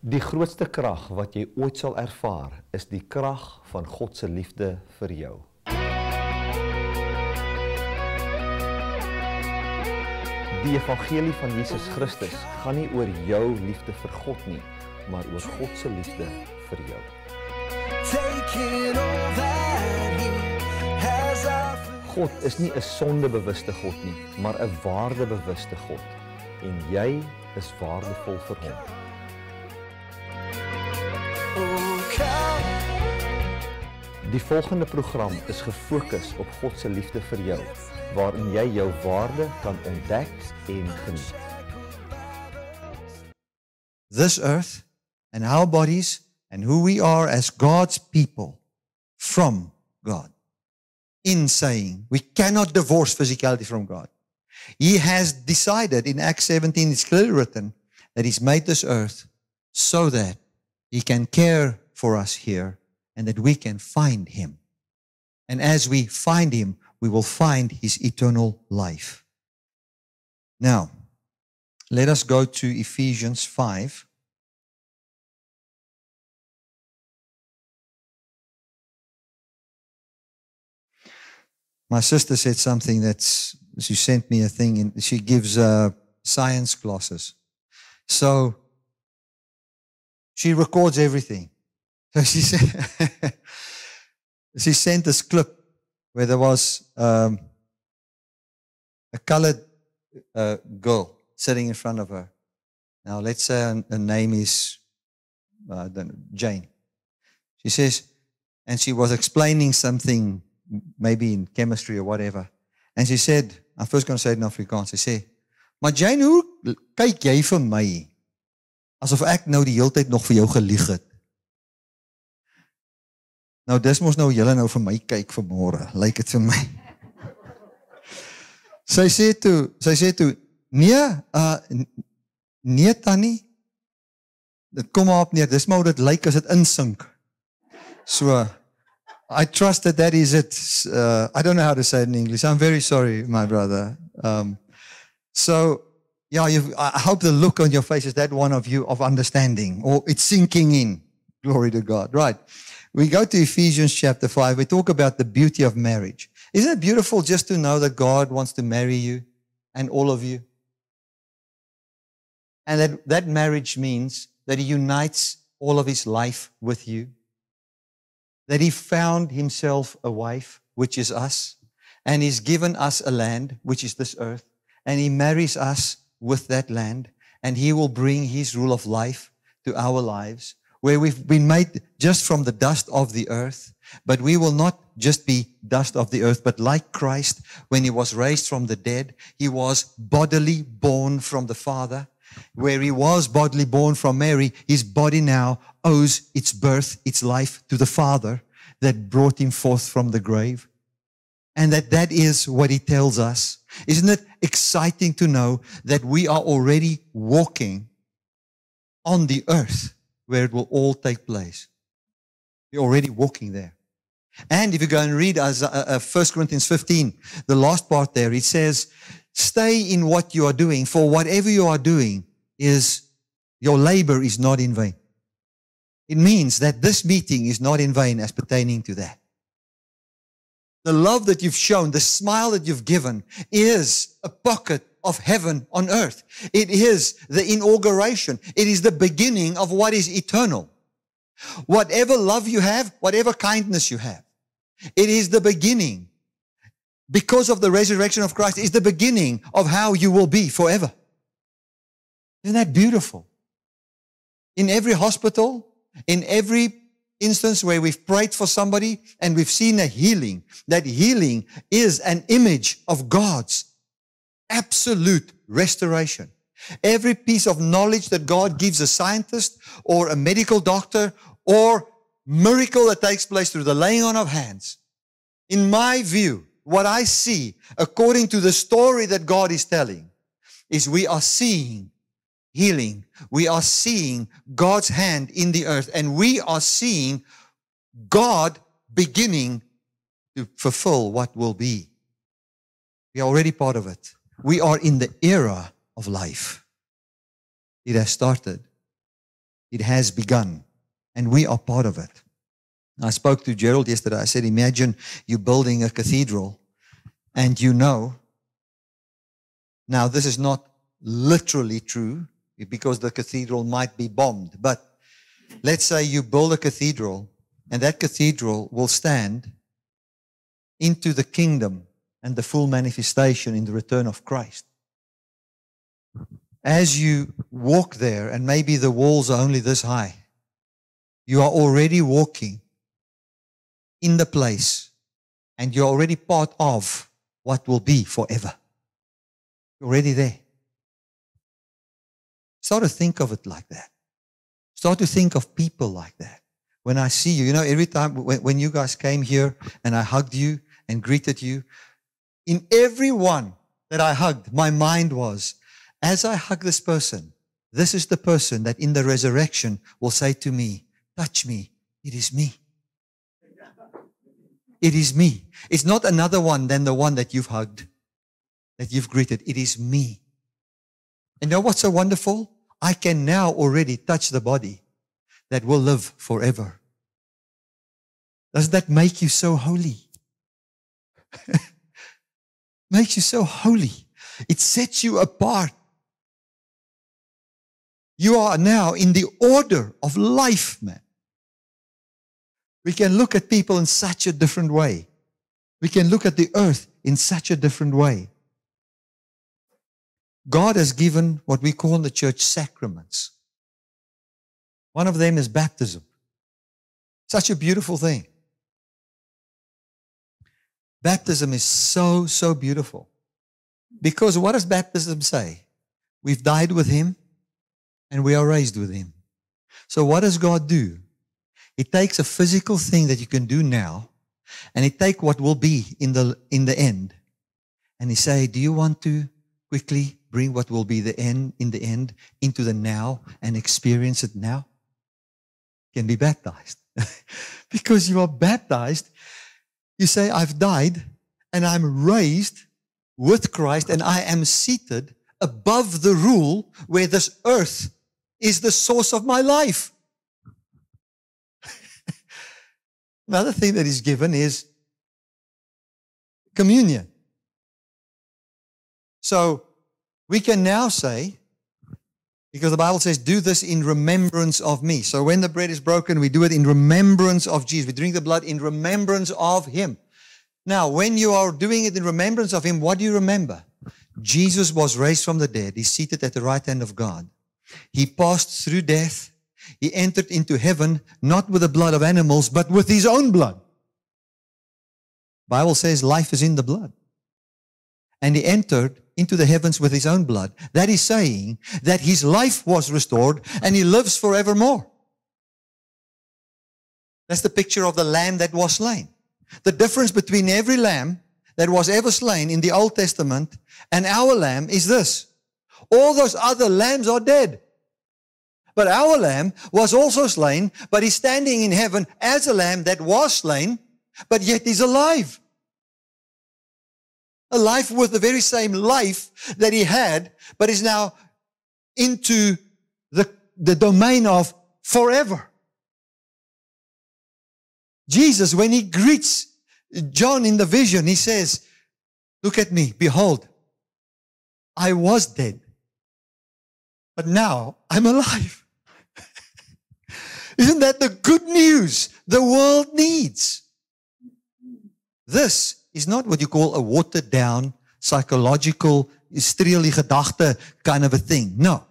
Die grootste krag wat jy ooit sal ervaar, is die krag van God se liefde vir jou. Die evangelie van Jesus Christus gaan nie oor jou liefde vir God nie, maar oor God se liefde vir jou. God is nie 'n sondebewuste God nie, maar 'n waardebewuste God. En jy is waardevol vir hom. Die volgende program is gefokus op God se liefde vir jou, waarin jy jou waarde kan ontdek en geniet. This earth and our bodies and who we are as God's people from God. In saying, we cannot divorce physicality from God. He has decided in Acts 17, it's clearly written, that He's made this earth so that He can care for us here and that we can find Him. And as we find Him, we will find His eternal life. Now, let us go to Ephesians 5. My sister said something she sent me a thing, and she gives science classes. So, she records everything. So she said, she sent this clip where there was a colored girl sitting in front of her. Now, let's say her name is Jane. She says, and she was explaining something, maybe in chemistry or whatever. And she said, I'm first going to say it in Afrikaans. She said, "Maar Jane, hoe kyk jy vir my? Asof ek nou die hele tyd nog vir jou gelieg het." Nou, dis mos nou julle nou vir my kyk vanmôre, lyk dit vir my. Sy sê toe, nee Tannie, dit kom maar op neer, dis maar hoe dit lyk as dit insink. So, I trust that is it. I don't know how to say it in English. I'm very sorry, my brother. I hope the look on your face is that one of you of understanding, or it's sinking in. Glory to God. Right. We go to Ephesians chapter 5. We talk about the beauty of marriage. Isn't it beautiful just to know that God wants to marry you and all of you? And that marriage means that He unites all of His life with you. That He found Himself a wife, which is us, and He's given us a land, which is this earth, and He marries us with that land, and He will bring His rule of life to our lives, where we've been made just from the dust of the earth, but we will not just be dust of the earth, but like Christ, when He was raised from the dead, He was bodily born from the Father. Where He was bodily born from Mary, His body now owes its birth, its life to the Father that brought Him forth from the grave. And that is what He tells us. Isn't it exciting to know that we are already walking on the earth where it will all take place? We're already walking there. And if you go and read 1 Corinthians 15, the last part there, it says, stay in what you are doing, for whatever you are doing your labor is not in vain. It means that this meeting is not in vain as pertaining to that. The love that you've shown, the smile that you've given is a pocket of heaven on earth. It is the inauguration. It is the beginning of what is eternal. Whatever love you have, whatever kindness you have, it is the beginning. Because of the resurrection of Christ, is the beginning of how you will be forever. Isn't that beautiful? In every hospital, in every instance where we've prayed for somebody and we've seen a healing, that healing is an image of God's absolute restoration. Every piece of knowledge that God gives a scientist or a medical doctor or miracle that takes place through the laying on of hands, in my view, what I see, according to the story that God is telling, is we are seeing healing. We are seeing God's hand in the earth, and we are seeing God beginning to fulfill what will be. We are already part of it. We are in the era of life. It has started. It has begun, and we are part of it. I spoke to Gerald yesterday. I said, imagine you building a cathedral, and you know, now this is not literally true, because the cathedral might be bombed, but let's say you build a cathedral, and that cathedral will stand into the kingdom and the full manifestation in the return of Christ. As you walk there, and maybe the walls are only this high, you are already walking in the place, and you're already part of what will be forever. You're already there. Start to think of it like that. Start to think of people like that. When I see you, every time when you guys came here and I hugged you and greeted you, in every one that I hugged, my mind was, as I hug this person, this is the person that in the resurrection will say to me, touch me, it is me. It is me. It's not another one than the one that you've hugged, that you've greeted. It is me. And you know what's so wonderful? I can now already touch the body that will live forever. Doesn't that make you so holy? Makes you so holy. It sets you apart. You are now in the order of life, man. We can look at people in such a different way. We can look at the earth in such a different way. God has given what we call in the church sacraments. One of them is baptism. Such a beautiful thing. Baptism is so, so beautiful. Because what does baptism say? We've died with Him and we are raised with Him. So what does God do? He takes a physical thing that you can do now, and He takes what will be in the end, and He say, do you want to quickly bring what will be in the end into the now and experience it now? You can be baptized. Because you are baptized, you say, I've died and I'm raised with Christ, and I am seated above the rule where this earth is the source of my life. Another thing that is given is communion. So we can now say, because the Bible says, do this in remembrance of me. So when the bread is broken, we do it in remembrance of Jesus. We drink the blood in remembrance of Him. Now, when you are doing it in remembrance of Him, what do you remember? Jesus was raised from the dead. He's seated at the right hand of God. He passed through death. He entered into heaven, not with the blood of animals, but with His own blood. The Bible says life is in the blood. And He entered into the heavens with His own blood. That is saying that His life was restored and He lives forevermore. That's the picture of the lamb that was slain. The difference between every lamb that was ever slain in the Old Testament and our lamb is this. All those other lambs are dead. But our lamb was also slain, but He's standing in heaven as a lamb that was slain, but yet is alive. Alive with the very same life that He had, but is now into the domain of forever. Jesus, when He greets John in the vision, He says, look at me, behold, I was dead, but now I'm alive. Isn't that the good news the world needs? This is not what you call a watered down, psychological, streely gedachte kind of a thing. No.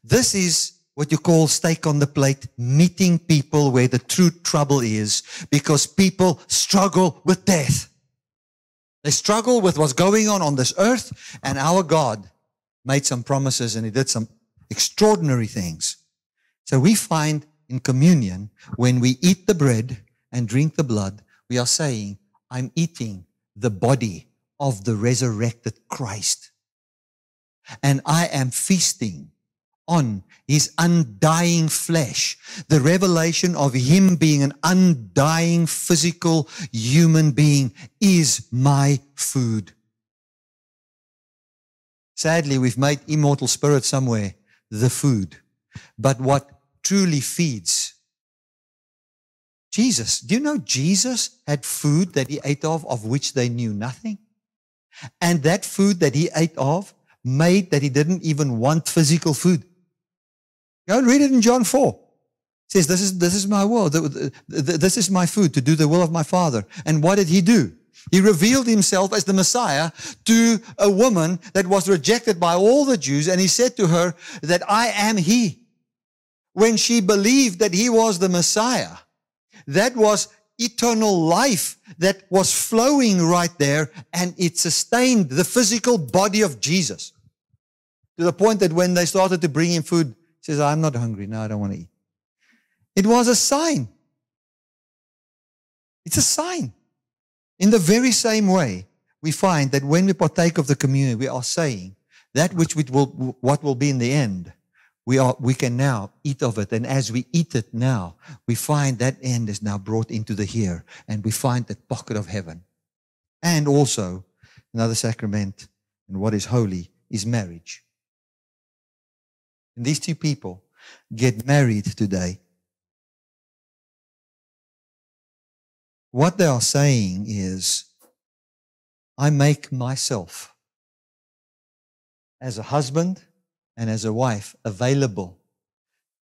This is what you call steak on the plate, meeting people where the true trouble is, because people struggle with death. They struggle with what's going on this earth, and our God made some promises and He did some extraordinary things. So we find in communion, when we eat the bread and drink the blood, we are saying, I'm eating the body of the resurrected Christ. And I am feasting on His undying flesh. The revelation of Him being an undying physical human being is my food. Sadly, we've made immortal spirit somewhere the food. But what truly feeds. Jesus. Do you know Jesus had food that he ate of which they knew nothing? And that food that he ate of made that he didn't even want physical food. Go and read it in John 4. It says, this is my will. This is my food, to do the will of my Father. And what did he do? He revealed himself as the Messiah to a woman that was rejected by all the Jews, and he said to her that I am he. When she believed that he was the Messiah, that was eternal life that was flowing right there, and it sustained the physical body of Jesus. To the point that when they started to bring him food, he says, I'm not hungry, no, I don't want to eat. It was a sign. It's a sign. In the very same way, we find that when we partake of the communion, we are saying that what will be in the end, we can now eat of it. And as we eat it now, we find that end is now brought into the here, and we find that pocket of heaven. And also, another sacrament, and what is holy, is marriage. And these two people get married today. What they are saying is, I make myself as a husband and as a wife available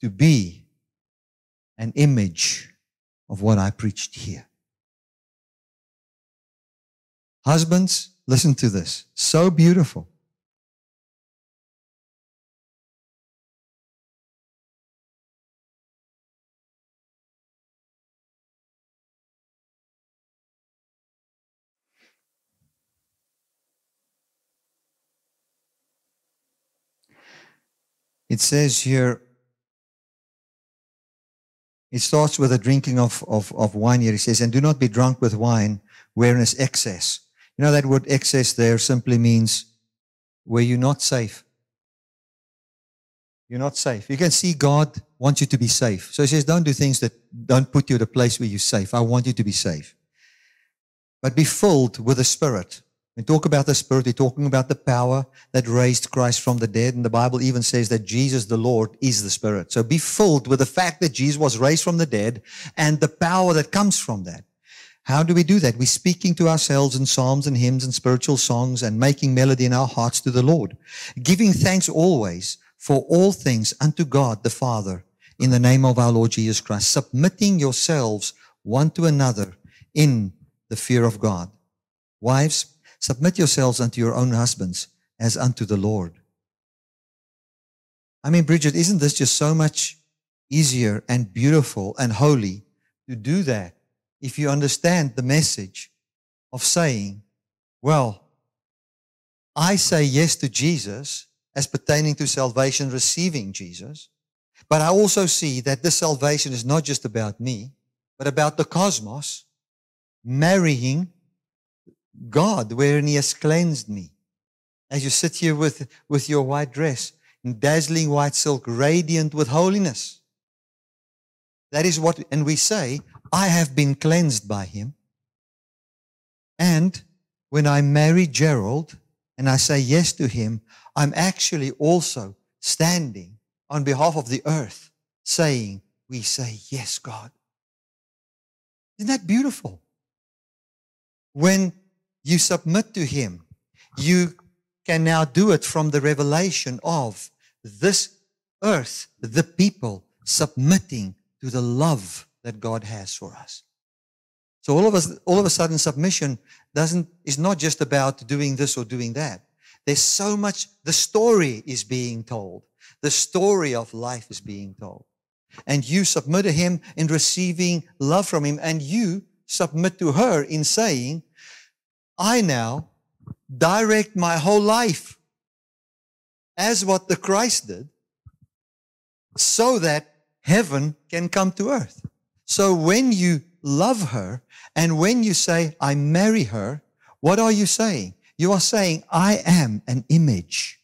to be an image of what I preached here. Husbands, listen to this. So beautiful. It says here, it starts with the drinking of wine here. It says, and do not be drunk with wine, wherein is excess. You know that word excess there simply means where you're not safe. You're not safe. You can see God wants you to be safe. So he says, don't do things that don't put you at a place where you're safe. I want you to be safe. But be filled with the Spirit. When we talk about the Spirit, we're talking about the power that raised Christ from the dead. And the Bible even says that Jesus, the Lord, is the Spirit. So be filled with the fact that Jesus was raised from the dead and the power that comes from that. How do we do that? We're speaking to ourselves in psalms and hymns and spiritual songs and making melody in our hearts to the Lord. Giving thanks always for all things unto God the Father in the name of our Lord Jesus Christ. Submitting yourselves one to another in the fear of God. Wives, submit yourselves unto your own husbands as unto the Lord. I mean, Bridget, isn't this just so much easier and beautiful and holy to do that if you understand the message of saying, well, I say yes to Jesus as pertaining to salvation, receiving Jesus, but I also see that this salvation is not just about me, but about the cosmos marrying God, wherein He has cleansed me. As you sit here with your white dress, in dazzling white silk, radiant with holiness. That is what, and we say, I have been cleansed by Him. And when I marry Gerald and I say yes to him, I'm actually also standing on behalf of the earth saying, we say, yes, God. Isn't that beautiful? When you submit to Him, you can now do it from the revelation of this earth, the people submitting to the love that God has for us. So all of a sudden, submission is not just about doing this or doing that. There's so much, the story is being told. The story of life is being told. And you submit to Him in receiving love from Him, and you submit to her in saying, I now direct my whole life as what the Christ did, so that heaven can come to earth. So when you love her and when you say, I marry her, what are you saying? You are saying, I am an image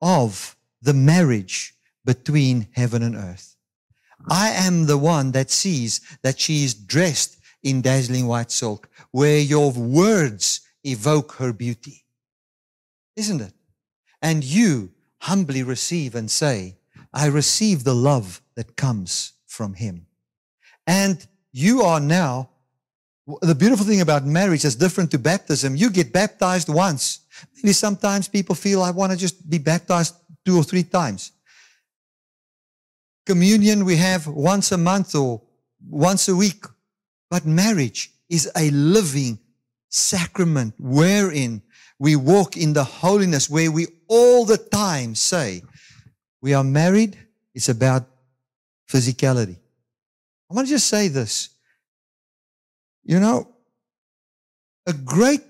of the marriage between heaven and earth. I am the one that sees that she is dressed in dazzling white silk, where your words evoke her beauty. Isn't it? And you humbly receive and say, I receive the love that comes from Him. And you are now, the beautiful thing about marriage is different to baptism. You get baptized once. Maybe sometimes people feel, I want to just be baptized 2 or 3 times. Communion we have once a month or once a week. But marriage is a living sacrament wherein we walk in the holiness, where we all the time say, we are married, it's about physicality. I want to just say this. You know, a great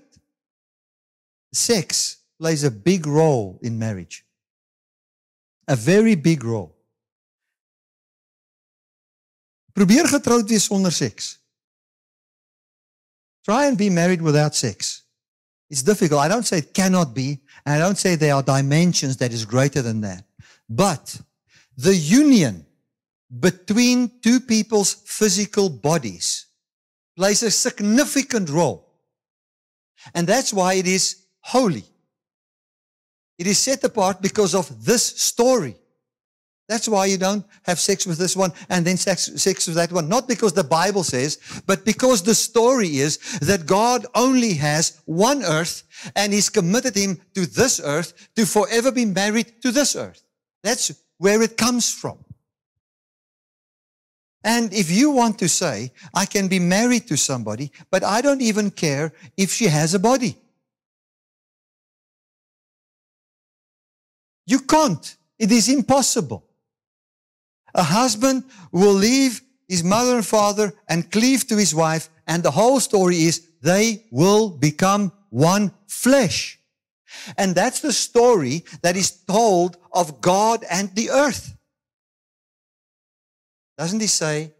sex plays a big role in marriage. A very big role. Probeer getroud wees sonder seks. Try and be married without sex. It's difficult. I don't say it cannot be, and I don't say there are dimensions that is greater than that. But the union between 2 people's physical bodies plays a significant role. And that's why it is holy. It is set apart because of this story. That's why you don't have sex with this one and then sex with that one. Not because the Bible says, but because the story is that God only has one earth and He's committed him to this earth to forever be married to this earth. That's where it comes from. And if you want to say, I can be married to somebody, but I don't even care if she has a body. You can't. It is impossible. A husband will leave his mother and father and cleave to his wife, and the whole story is they will become one flesh. And that's the story that is told of God and the earth. Doesn't He say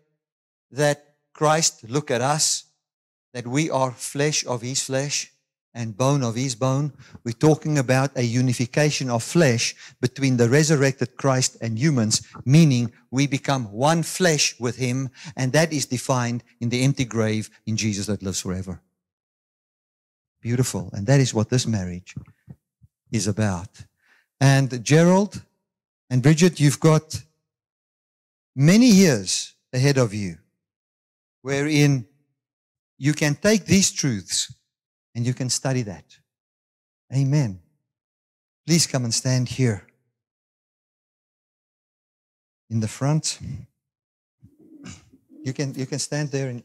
that Christ look at us, that we are flesh of His flesh and bone of His bone? We're talking about a unification of flesh between the resurrected Christ and humans, meaning we become one flesh with Him, and that is defined in the empty grave in Jesus that lives forever. Beautiful. And that is what this marriage is about. And Gerald and Bridget, you've got many years ahead of you wherein you can take these truths and you can study that. Amen. Please come and stand here in the front. You can stand there and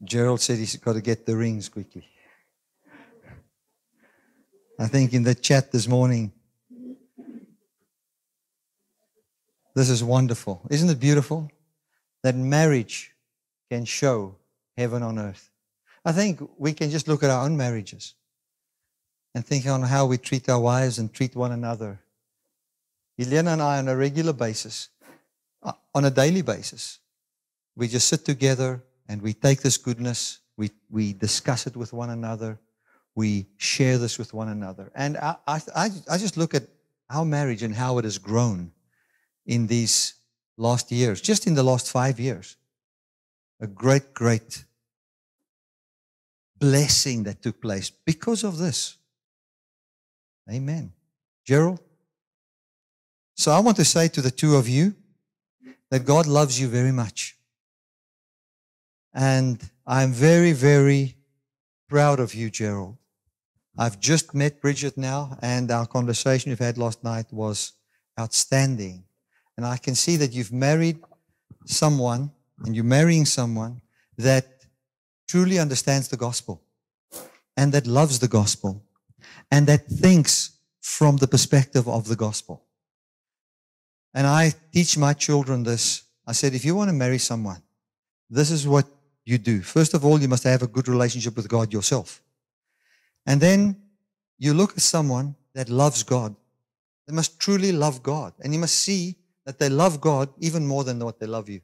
Gerald said he's got to get the rings quickly. I think in the chat this morning, this is wonderful. Isn't it beautiful that marriage can show heaven on earth? I think we can just look at our own marriages and think on how we treat our wives and treat one another. Helena and I, on a regular basis, on a daily basis, we just sit together and we take this goodness, we discuss it with one another, we share this with one another. And I just look at our marriage and how it has grown in these last years, just in the last 5 years. A great, great blessing that took place because of this. Amen. Gerald? So I want to say to the 2 of you that God loves you very much. And I'm very, very proud of you, Gerald. I've just met Bridget now, and our conversation we've had last night was outstanding. And I can see that you've married someone, and you're marrying someone that truly understands the gospel, and that loves the gospel, and that thinks from the perspective of the gospel. And I teach my children this. I said, if you want to marry someone, this is what you do. First of all, you must have a good relationship with God yourself. And then you look at someone that loves God. They must truly love God. And you must see that they love God even more than what they love you.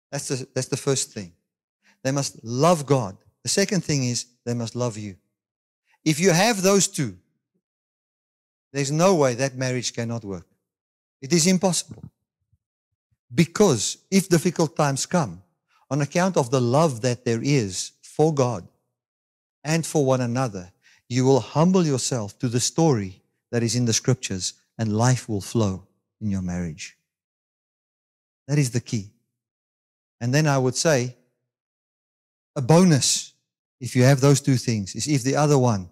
That's the first thing. They must love God. The second thing is they must love you. If you have those 2, there's no way that marriage cannot work. It is impossible. Because if difficult times come, on account of the love that there is for God and for one another, you will humble yourself to the story that is in the scriptures, and life will flow in your marriage. That is the key. And then I would say, a bonus, if you have those two things, is if the other one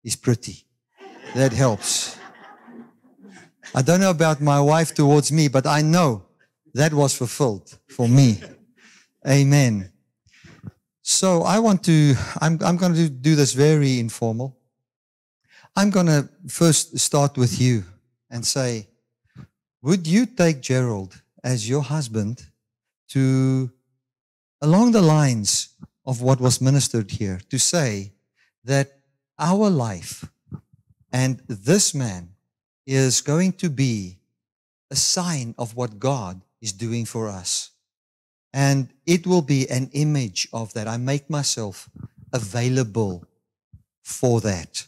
is pretty. That helps. I don't know about my wife towards me, but I know that was fulfilled for me. Amen. So I'm going to do this very informal. I'm going to first start with you and say, would you take Gerald as your husband to, along the lines of what was ministered here, to say that our life and this man is going to be a sign of what God is doing for us. And it will be an image of that. I make myself available for that.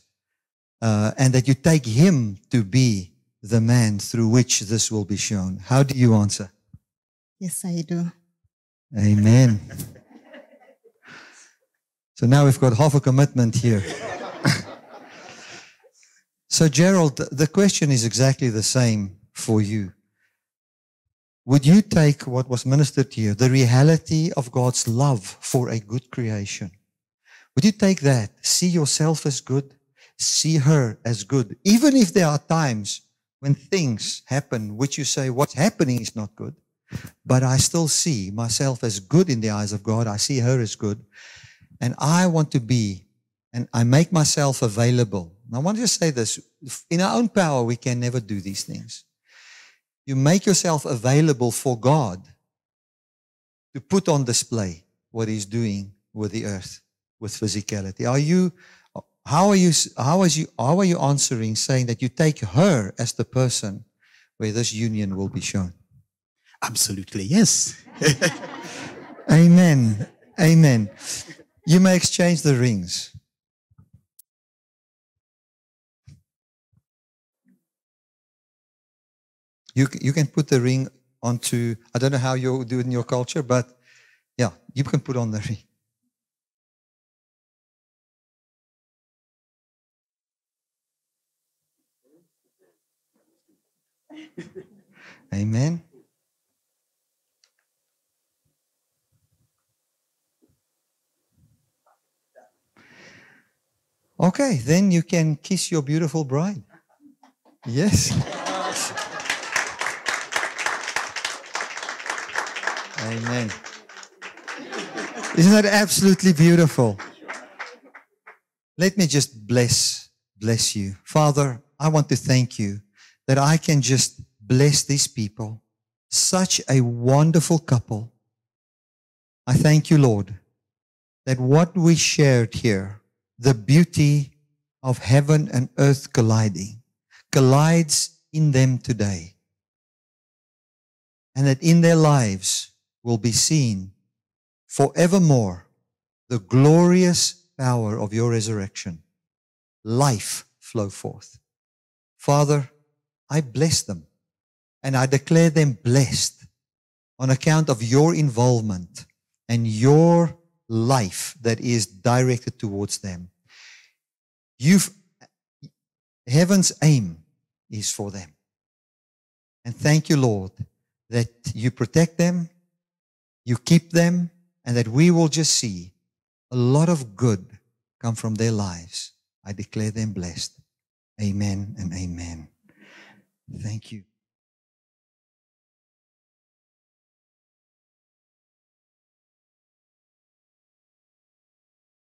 And that you take him to be the man through which this will be shown. How do you answer? Yes, I do. Amen. So now we've got half a commitment here. So Gerald, the question is exactly the same for you. Would you take what was ministered to you, the reality of God's love for a good creation? Would you take that, see yourself as good, see her as good, even if there are times when things happen which you say, what's happening is not good, but I still see myself as good in the eyes of God. I see her as good, and I want to be, and I make myself available. And I want to say this, in our own power, we can never do these things. You make yourself available for God to put on display what He's doing with the earth, with physicality. How are you answering, saying that you take her as the person where this union will be shown? Absolutely, yes. Amen. Amen. You may exchange the rings. You can put the ring onto, I don't know how you do it in your culture, but yeah, you can put on the ring. Amen. Okay, then you can kiss your beautiful bride. Yes. Amen. Isn't that absolutely beautiful? Let me just bless you. Father, I want to thank you that I can just bless these people. Such a wonderful couple. I thank you, Lord, that what we shared here, the beauty of heaven and earth colliding, collides in them today. And that in their lives will be seen forevermore the glorious power of your resurrection. Life flow forth. Father, I bless them and I declare them blessed on account of your involvement and your life that is directed towards them. Heaven's aim is for them. And thank you, Lord, that you protect them, you keep them, and that we will just see a lot of good come from their lives. I declare them blessed. Amen and amen. Thank you.